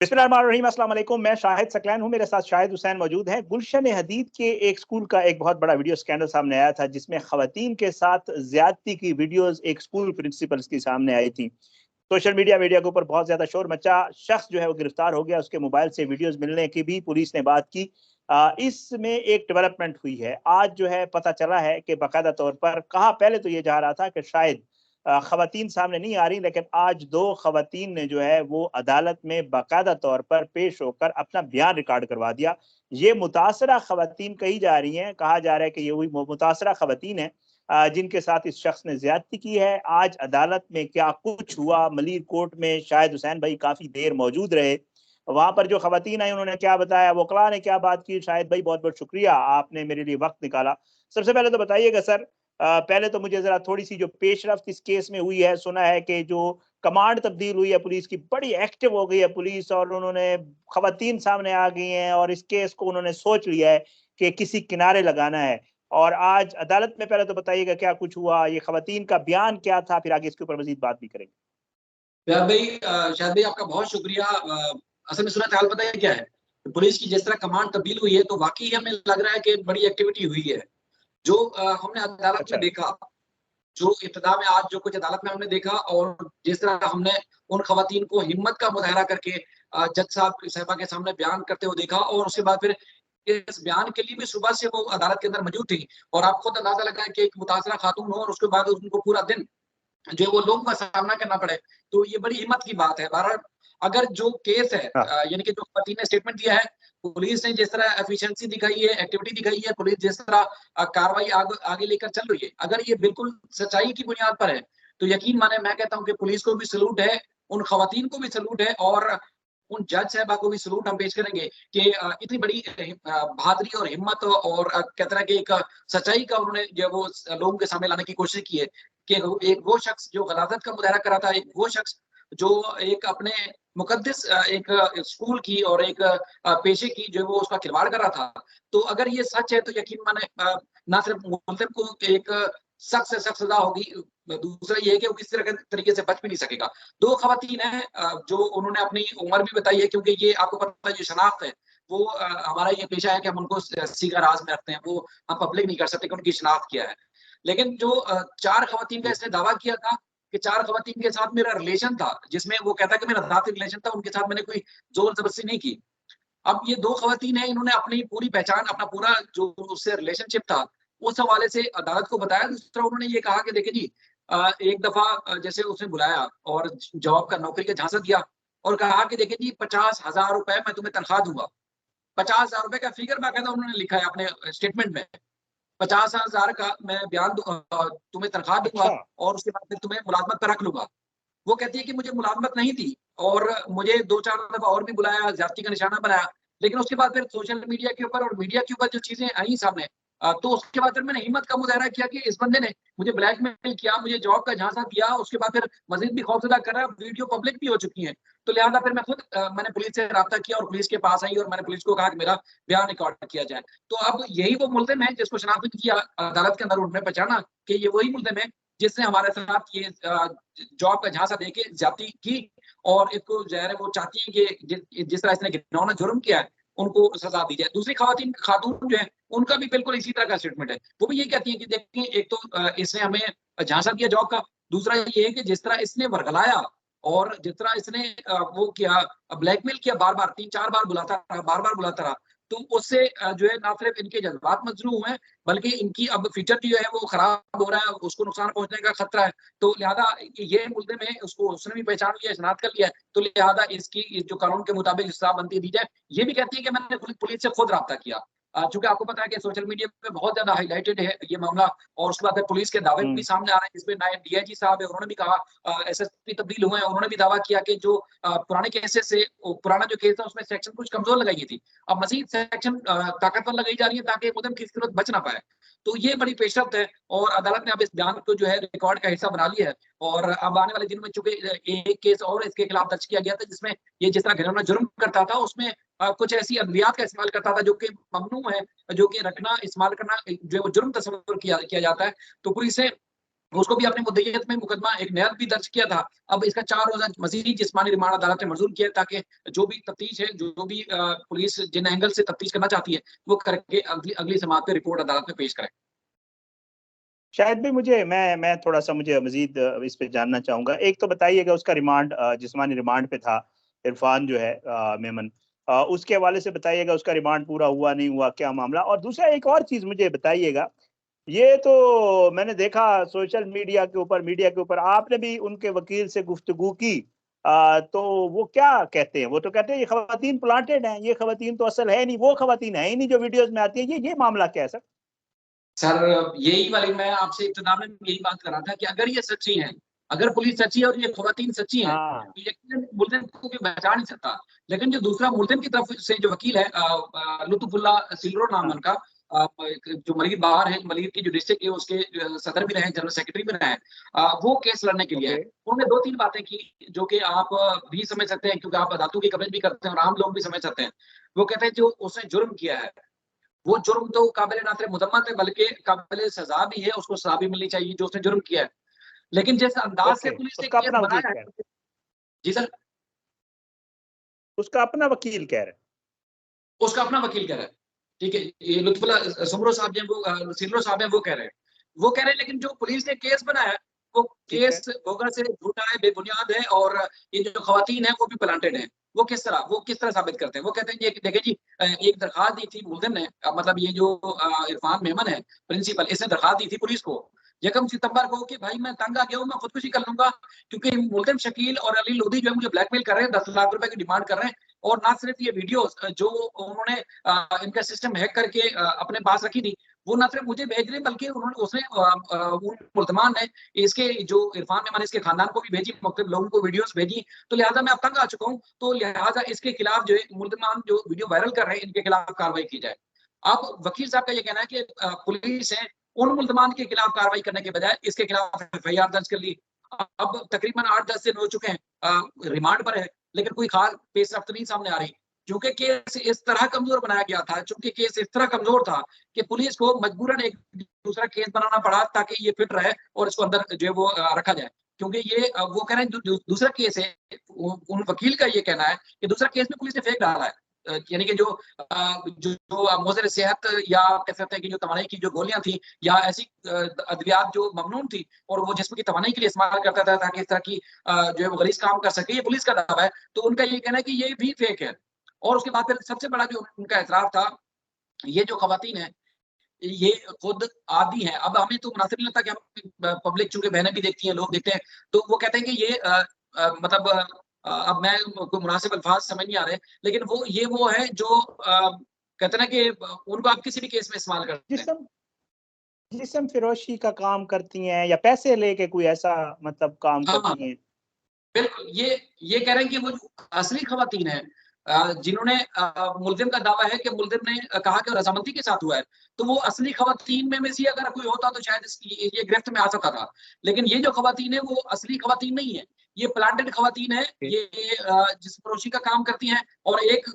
बिस्मिल्लाहिर्रहमानिर्रहीम, अस्सलाम वालेकुम। मैं शाहिद सकलैन हूं, मेरे साथ शाहिद हुसैन मौजूद हैं। गुलशन हदीद के एक स्कूल का एक बहुत बड़ा वीडियो स्कैंडल सामने आया था, जिसमें खवातीन के साथ ज्यादती की वीडियोस एक स्कूल प्रिंसिपल्स की सामने आई थी। सोशल मीडिया के ऊपर बहुत ज्यादा शोर मचा। शख्स जो है वो गिरफ्तार हो गया, उसके मोबाइल से वीडियोस मिलने की भी पुलिस ने बात की। इसमें एक डेवलपमेंट हुई है। आज जो है पता चला है कि बाकायदा तौर पर कहा, पहले तो ये जा रहा था कि शायद खवातीन सामने नहीं आ रही, लेकिन आज दो खवातीन ने जो है वो अदालत में बाकायदा तौर पर पेश होकर अपना बयान रिकॉर्ड करवा दिया। ये मुतासरा खवातीन कही जा रही हैं, कहा जा रहा है कि ये वही मुतासरा खवातीन है जिनके साथ इस शख्स ने ज्यादती की है। आज अदालत में क्या कुछ हुआ, मलीर कोर्ट में शाहिद हुसैन भाई काफी देर मौजूद रहे। वहां पर जो खवातीन आई उन्होंने क्या बताया, वकला ने क्या बात की। शाहिद भाई बहुत बहुत शुक्रिया, आपने मेरे लिए वक्त निकाला। सबसे पहले तो बताइएगा सर, पहले तो मुझे जरा थोड़ी सी जो पेशरफ्त इस केस में हुई है, सुना है कि जो कमांड तब्दील हुई है पुलिस की, बड़ी एक्टिव हो गई है पुलिस, और उन्होंने खवातीन सामने आ गई हैं और इस केस को उन्होंने सोच लिया है कि किसी किनारे लगाना है। और आज अदालत में पहले तो बताइएगा क्या कुछ हुआ, ये खवातीन का बयान क्या था, फिर आगे इसके ऊपर मजीद बात भी करेंगे। शायद भाई आपका बहुत शुक्रिया। असल में सूरत हाल पता है क्या है, पुलिस की जिस तरह कमांड तब्दील हुई है तो वाकई हमें लग रहा है कि बड़ी एक्टिविटी हुई है। जो हमने अदालत में अच्छा। देखा, जो इब्तिदा में आज जो कुछ अदालत में हमने देखा, और जिस तरह हमने उन खवातीन को हिम्मत का मुजाहरा करके जज साहब साहिबा के सामने बयान करते हुए देखा, और उसके बाद फिर इस बयान के लिए भी सुबह से वो अदालत के अंदर मौजूद थी। और आप खुद अंदाजा लगाएं कि एक मुतासरा खातून हो और उसके बाद उनको पूरा दिन जो वो लोगों का सामना करना पड़े, तो ये बड़ी हिम्मत की बात है। बहरहाल अगर जो केस है, हाँ। यानी कि जो खवातीन ने स्टेटमेंट दिया है, पुलिस ने जिस तरह एफिशिएंसी दिखाई है, एक्टिविटी दिखाई है, पुलिस जिस तरह कार्रवाई आगे लेकर चल रही है, अगर ये बिल्कुल सच्चाई की बुनियाद पर है तो यकीन माने मैं कहता हूँ कि पुलिस को भी सलूट है, उन खवातीन को भी सलूट है, और उन जज साहबा को भी सलूट हम पेश करेंगे कि इतनी बड़ी बहादुरी और हिम्मत और कहते हैं कि एक सच्चाई का उन्होंने जो वो लोगों के सामने लाने की कोशिश की है कि एक वो शख्स जो गलाजत का मुजाहरा कर रहा था, एक वो शख्स जो एक अपने मुकद्दस एक स्कूल की और एक पेशे की जो वो उसका खिलवाड़ कर रहा था। तो अगर ये सच है तो यकीन माने ना सिर्फ मुल्ज़िम को एक सख्त से सख्त सजा होगी, दूसरा ये है कि वो किसी तरह के तरीके से बच भी नहीं सकेगा। दो खवातीन हैं जो उन्होंने अपनी उम्र भी बताई है, क्योंकि ये आपको पता है जो शनाख्त है वो हमारा ये पेशा है कि हम उनको सीगा राज में रखते हैं, वो हम पब्लिक नहीं कर सकते कि उनकी शनाख्त क्या है। लेकिन जो 4 खवातीन का इसने दावा किया था कि 4 खवातीन के साथ मेरा रिलेशन था, जिसमें वो कहता है कि मेरा ज़ाती रिलेशन था, उनके साथ मैंने कोई ज़ोर-ज़बरदस्ती नहीं की। अब ये 2 खवातीन हैं, इन्होंने अपनी पूरी पहचान, अपना पूरा जो उससे रिलेशनशिप था, उस हवाले से अदालत को बताया। दूसरा उन्होंने ये कहा कि देखिए जी, एक दफ़ा जैसे उसने बुलाया और जवाब का नौकरी का झांसा दिया और कहा कि देखिए जी, 50,000 रुपए मैं तुम्हें तनख्वाह दूँगा। 50,000 रुपए का फिगर बाकायदा उन्होंने लिखा है अपने स्टेटमेंट में। 50,000 का मैं तुम्हें तनख्वाह दूँगा अच्छा। और उसके बाद फिर तुम्हें मुलाज़मत पे रख लूँगा। वो कहती है कि मुझे मुलाज़मत नहीं थी और मुझे 2-4 दफ़ा और भी बुलाया, ज़्यादती का निशाना बनाया। लेकिन उसके बाद फिर सोशल मीडिया के ऊपर और मीडिया के ऊपर जो चीज़ें आई सामने, तो उसके बाद फिर मैंने हिम्मत का मुज़ाहरा किया कि इस बंदे ने मुझे ब्लैकमेल किया, मुझे जॉब का झांसा दिया, उसके बाद फिर मज़ीद भी खौफ़ज़दा कर रहा है, वीडियो पब्लिक भी हो चुकी है। तो लिहाज़ा फिर मैं खुद मैंने पुलिस से राब्ता किया और पुलिस के पास आई और मैंने पुलिस को कहा कि मेरा बयान रिकॉर्ड किया जाए। तो अब यही वो मुल्ज़िम है जिसको शनाख्त किया अदालत के अंदर, उन्होंने पहचाना कि ये वही मुल्ज़िम है जिसने हमारे साथ ये जॉब का झांसा देके ज्यादती की, और इसको ज़ाहिर है वो चाहती है कि जिस तरह इसने घिनौना जुर्म किया है उनको सजा दी जाए। दूसरी खातून जो है उनका भी बिल्कुल इसी तरह का स्टेटमेंट है। वो भी ये कहती है कि देखिए, एक तो इसने हमें झांसा दिया जॉब का, दूसरा ये है कि जिस तरह इसने वर्गलाया और जिस तरह इसने वो किया, ब्लैकमेल किया, बार-बार 3-4 बार बुलाता रहा, बार-बार बुलाता रहा। तो उससे जो है ना सिर्फ इनके जज़्बात मजरूह हुए हैं, बल्कि इनकी अब फ्यूचर जो है वो खराब हो रहा है, उसको नुकसान पहुँचने का खतरा है। तो लिहाजा ये मुल्ज़िम है, उसको उसने भी पहचान लिया, शनाख्त कर लिया है, तो लिहाजा इसकी जो कानून के मुताबिक सज़ा बनती है दी जाए। ये भी कहती है कि मैंने पुलिस से खुद राब्ता किया। चूँकि आपको पता है कि सोशल मीडिया पे बहुत ज़्यादा हाइलाइटेड है ये मामला, और उसके बाद फिर पुलिस के दावे भी हम्म। सामने आ रहे हैं, जिसमें नायब डीआईजी साहब है, उन्होंने भी कहा, एसएसपी तब्दील हुए हैं, उन्होंने भी दावा किया कि जो पुराने केसेस से पुराना जो केस था उसमें सेक्शन कुछ कमज़ोर लगाई गई थी। अब मज़ीद सेक्शन ताकतवर लगाई जा रही है ताकि मुल्ज़िम किसी सूरत बच ना पाए। तो ये बड़ी पेशरफ्त है, और अदालत ने अब इस बयान को जो है रिकॉर्ड का हिस्सा बना लिया है, और अब आने वाले दिनों में चूँकि एक केस और इसके खिलाफ दर्ज किया गया था, जिसमें ये जिस तरह घिनौना जुर्म करता था, उसमें कुछ ऐसी अद्वियात का इस्तेमाल करता था जो कि ममनू है, जो कि रखना, इस्तेमाल करना जो है वो जुर्म तस्वुर किया किया जाता है। तो पुलिस से उसको भी अपने मुद्दईयत में मुकदमा एक नया भी दर्ज किया था। अब इसका 4 रोज़ा मज़ीद जिस्मानी रिमांड अदालत ने मंजूर किया ताकि जो भी तफ्तीश है, जो भी पुलिस जिन एंगल से तफ्तीश करना चाहती है, वो करके अगली समाअत पे रिपोर्ट अदालत में पेश करे। शायद भी मुझे मैं थोड़ा-सा मुझे मज़ीद इस पे जानना चाहूँगा। एक तो बताइएगा उसका रिमांड जिस्मानी रिमांड पे था इरफान जो है मेमन, उसके हवाले से बताइएगा उसका रिमांड पूरा हुआ, नहीं हुआ, क्या मामला? और दूसरा एक और चीज़ मुझे बताइएगा, ये तो मैंने देखा सोशल मीडिया के ऊपर आपने भी उनके वकील से गुफ्तगू की, तो वो क्या कहते हैं? वो तो कहते हैं ये ख़वातीन प्लांटेड हैं, ये ख़वातीन तो असल है नहीं, वो ख़वातीन है ही नहीं जो वीडियोज़ में आती है। ये मामला क्या है सर? सर, यही वाली मैं आपसे इब्तिदा में यही बात कर रहा था कि अगर ये सच्ची हैं, अगर पुलिस सच्ची है और ये ख़वातीन सच्ची हैं, हाँ, तो यकीनन मुल्ज़िम को कोई बचा नहीं सकता। लेकिन जो दूसरा मुल्ज़िम की तरफ से जो वकील है लुत्फ़ुल्लाह सिलरो नाम है हाँ, उनका, जो मलिर बाहर है, मलिर की जो डिस्ट्रिक्ट है उसके सदर भी रहे हैं, जनरल सेक्रेटरी भी रहे हैं। वो केस लड़ने के लिए ओके, है। उन्होंने 2-3 बातें की जो कि आप भी समझ सकते हैं क्योंकि आप अदालतों की कवरेज भी करते हैं और आम लोग भी समझ सकते हैं। वो कहते हैं जो उसने जुर्म किया है, वो जुर्म तो काबिल ना सिर्फ मुज़म्मत है बल्कि काबिल सज़ा भी है, उसको सज़ा भी मिलनी चाहिए जो उसने जुर्म किया है। लेकिन जिस अंदाज़ से ओके। पुलिस ने उसका केस अपना वकील बनाया कह रहा है। है। जी सर, उसका अपना वकील कह रहा है। उसका अपना वकील कह रहा है। ठीक है, ये लुत्फ़ुल्लाह सुमरो साहब जो सिलरो साहब हैं वो कह रहे हैं। वो कह रहे हैं लेकिन जो पुलिस ने केस बनाया है, वो ठीक है, केस बोगस है, झूठा है, बेबुनियाद है और ये जो ख़वातीन हैं वो भी प्लांटेड हैं। वो किस तरह साबित करते हैं? वो कहते हैं ये देखिए जी, एक दरख़्वास्त दी थी मुल्ज़िम ने, मतलब ये जो इरफ़ान मेमन है प्रिंसिपल, इसने दरख़्वास्त दी थी पुलिस को 1 सितंबर को कि भाई मैं तंग आ गया हूँ, मैं खुदकुशी कर लूँगा क्योंकि मुल्ज़िम शकील और अली लोधी जो है मुझे ब्लैकमेल कर रहे हैं, 10 लाख रुपए की डिमांड कर रहे हैं और ना सिर्फ ये वीडियोज़ जो उन्होंने इनका सिस्टम हैक करके अपने पास रखी थी, वो ना सिर्फ मुझे भेज रहे हैं बल्कि उसने उन मुल्ज़िमान ने इसके जो इरफ़ान मेमन इसके खानदान को भी भेजी, मुख्तलिफ लोगों को वीडियोज़ भेजी, तो लिहाज़ा मैं अब तंग आ चुका हूँ, तो लिहाज़ा इसके खिलाफ जो है मुल्ज़िमान जो वीडियो वायरल कर रहे हैं, इनके खिलाफ कार्रवाई की जाए। अब वकील साहब का ये कहना है कि पुलिस ने उन मुल्ज़िमान के खिलाफ कार्रवाई करने के बजाय इसके खिलाफ एफआईआर दर्ज कर ली। अब तकरीबन 8-10 दिन हो चुके हैं, रिमांड पर है, लेकिन कोई खास पेशरफ्त नहीं सामने आ रही। क्योंकि केस इस तरह कमज़ोर बनाया गया था, चूँकि केस इस तरह कमज़ोर था कि पुलिस को मजबूरन एक दूसरा केस बनाना पड़ा ताकि ये फिट रहे और इसको अंदर जो है वो रखा जाए। क्योंकि ये वो कह रहे हैं दूसरा केस है, उन वकील का ये कहना है कि दूसरा केस में पुलिस ने फेंक डाला है। यानी कि जो मोज़र सेहत या आप कह सकते हैं कि जो तवानाई की जो गोलियाँ थी या ऐसी अद्वियात जो ममनून थी और वो जिस्म की तवानाई के लिए इस्तेमाल करता था ताकि इस तरह की जो है वो गलीज़ काम कर सके, ये पुलिस का दावा है। तो उनका ये कहना है कि ये भी फेक है। और उसके बाद फिर सबसे बड़ा जो उनका एतराफ़ था, ये जो ख़वातीन हैं, ये खुद आदी हैं। अब हमें तो मुनासिब नहीं लगता कि हम पब्लिक चूँकि बहनें भी देखती हैं, लोग देखते हैं, तो वो कहते हैं कि ये मतलब अब मैं कोई मुनासिब अल्फ़ाज़ समझ नहीं आ रहे, लेकिन वो है जो कहते हैं ना कि उनको आप किसी भी केस में इस्तेमाल करते हैं। जिस्म जिस्म फ़रोशी का काम करती हैं या पैसे लेके कोई ऐसा मतलब काम हाँ। करती हैं? बिल्कुल, ये कह रहे हैं कि वो जो असली ख़वातीन हैं, जिन्होंने मुल्ज़िम का दावा है कि मुल्ज़िम ने कहा कि रज़ामंदी के साथ हुआ है, तो वो असली ख़वातीन में से अगर कोई होता तो शायद ये गिरफ्त में आ सकता था। लेकिन ये जो ख़वातीन है वो असली ख़वातीन नहीं है, ये प्लांटेड ख़वातीन है, ओके, ये जिस्म फ़रोशी का काम करती हैं और एक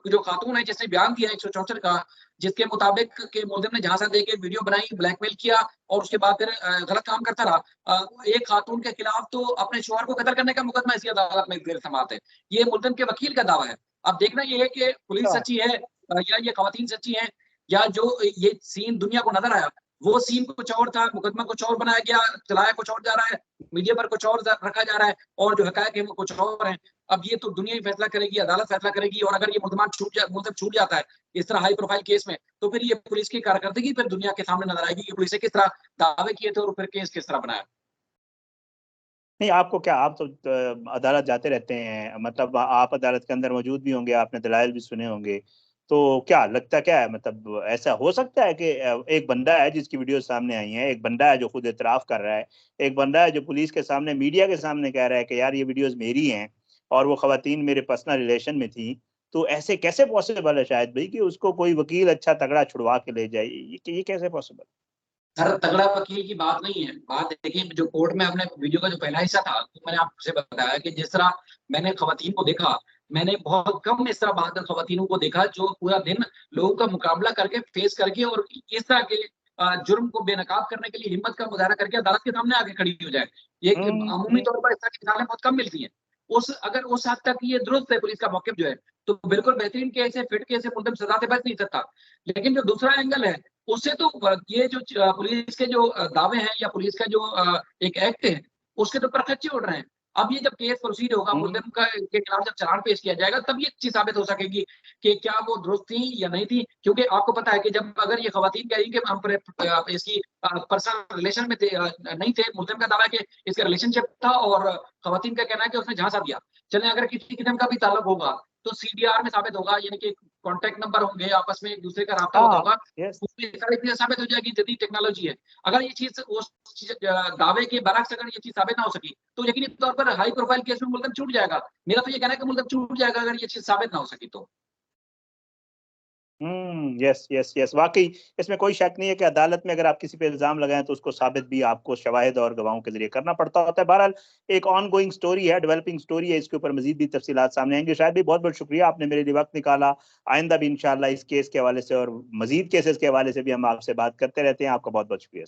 जो ख़ातून है जिसने बयान दिया 164 का, जिसके मुताबिक कि मुल्ज़िम ने झांसा देके वीडियो बनाई, ब्लैकमेल किया और उसके बाद फिर गलत काम करता रहा। एक खातून के खिलाफ तो अपने शौहर को कत्ल करने का मुकदमा इसी अदालत में गिर समाअत है। ये मुल्ज़िम के वकील का दावा है। अब देखना ये है कि पुलिस अच्छा, सच्ची है या ये ख़वातीन सच्ची हैं या जो ये सीन दुनिया को नज़र आया, वो सीन कुछ और था, मुकदमा कुछ और बनाया गया, चलाया कुछ और जा रहा है, मीडिया पर कुछ और रखा जा रहा है और जो हक़ाइक़ है वो कुछ और हैं। अब ये तो दुनिया ही फैसला करेगी, अदालत फैसला करेगी और अगर ये मुल्ज़िम छूट जाता है, इस तरह हाई प्रोफ़ाइल केस में, तो फिर ये पुलिस की कारकर्दगी फिर दुनिया के सामने नज़र आएगी कि पुलिस ने किस तरह दावे किए थे और फिर केस किस तरह बनाया। नहीं आपको क्या आप तो अदालत जाते रहते हैं, मतलब आप अदालत के अंदर मौजूद भी होंगे, आपने दलाइल भी सुने होंगे। तो क्या लगता क्या है मतलब ऐसा हो सकता है कि एक बंदा है जिसकी वीडियो सामने आई है, एक बंदा है जो खुद एतराफ़ कर रहा है, एक बंदा है जो पुलिस के सामने, मीडिया के सामने कह रहा है कि यार ये वीडियोज़ मेरी हैं और वो ख़वातीन मेरे पर्सनल रिलेशन में थी। तो ऐसे कैसे पॉसिबल है शायद भई कि उसको कोई वकील अच्छा तगड़ा छुड़वा के ले जाए? ये कैसे पॉसिबल? सर, तगड़ा वकील की बात नहीं है। बात देखिए जो कोर्ट में हमने वीडियो का जो पहला हिस्सा था, तो मैंने आपसे बताया कि जिस तरह मैंने ख़वातीन को देखा, मैंने बहुत कम इस तरह बहादुर ख़वातीनों को देखा जो पूरा दिन लोगों का मुकाबला करके, फेस करके और इस तरह के जुर्म को बेनकाब करने के लिए हिम्मत का मुजाहरा करके अदालत के सामने आके खड़ी हो जाए। ये अमूमी तौर पर इस तरह की मिसालें बहुत कम मिलती हैं। अगर उस हद तक ये दुरुस्त है पुलिस का मौक़िफ़ जो है, तो बिल्कुल बेहतरीन केस है, फिट केस है, मुल्ज़िम सज़ा से बच नहीं सकता। लेकिन जो दूसरा एंगल है, उससे तो ये जो पुलिस के जो दावे हैं या पुलिस का जो एक एक्ट है, उसके तो परखच्चे उड़ रहे हैं। अब ये जब केस प्रोसीड होगा, मुल्ज़िम के खिलाफ जब चालान पेश किया जाएगा, तब ये चीज़ साबित हो सकेगी कि क्या वो दुरुस्त थी या नहीं थी। क्योंकि आपको पता है कि जब अगर ये ख़वातीन कह रही कि हम इसकी पर्सनल रिलेशन में थे नहीं थे, मुल्ज़िम का दावा है कि इसका रिलेशनशिप था और ख़वातीन का कहना है कि उसने झांसा दिया। चलें अगर किसी किस्म का भी ताल्लुक होगा, तो सीडीआर में साबित होगा, यानी कि कॉन्टैक्ट नंबर होंगे, आपस में एक-दूसरे का राब्ता होता होगा, उसमें सारी चीज़ें साबित हो जाएगी, जदीद टेक्नोलॉजी है। अगर ये चीज़ उस दावे के बरअक्स अगर ये चीज़ साबित ना हो सकी, तो यकीनी तौर पर हाई प्रोफाइल केस में मुल्ज़िम छूट जाएगा। मेरा तो ये कहना है कि मुल्ज़िम छूट जाएगा अगर ये चीज़ साबित ना हो सकी तो। Yes, yes, yes. वाक़ई इसमें कोई शक नहीं है कि अदालत में अगर आप किसी पे इल्ज़ाम लगाएँ तो उसको साबित भी आपको शवाहिद और गवाहों के ज़रिए करना पड़ता होता है। बहरहाल एक ऑनगोइंग स्टोरी है, डेवलपिंग स्टोरी है, इसके ऊपर मज़ीद भी तफ़सीलात सामने आएँगी। शायद भी बहुत-बहुत शुक्रिया, आपने मेरे लिए वक़्त निकाला। आइंदा भी इंशाअल्लाह इस केस के हवाले से और मज़ीद केसेज़ के हवाले से भी हम आपसे बात करते रहते हैं। आपका बहुत-बहुत शुक्रिया।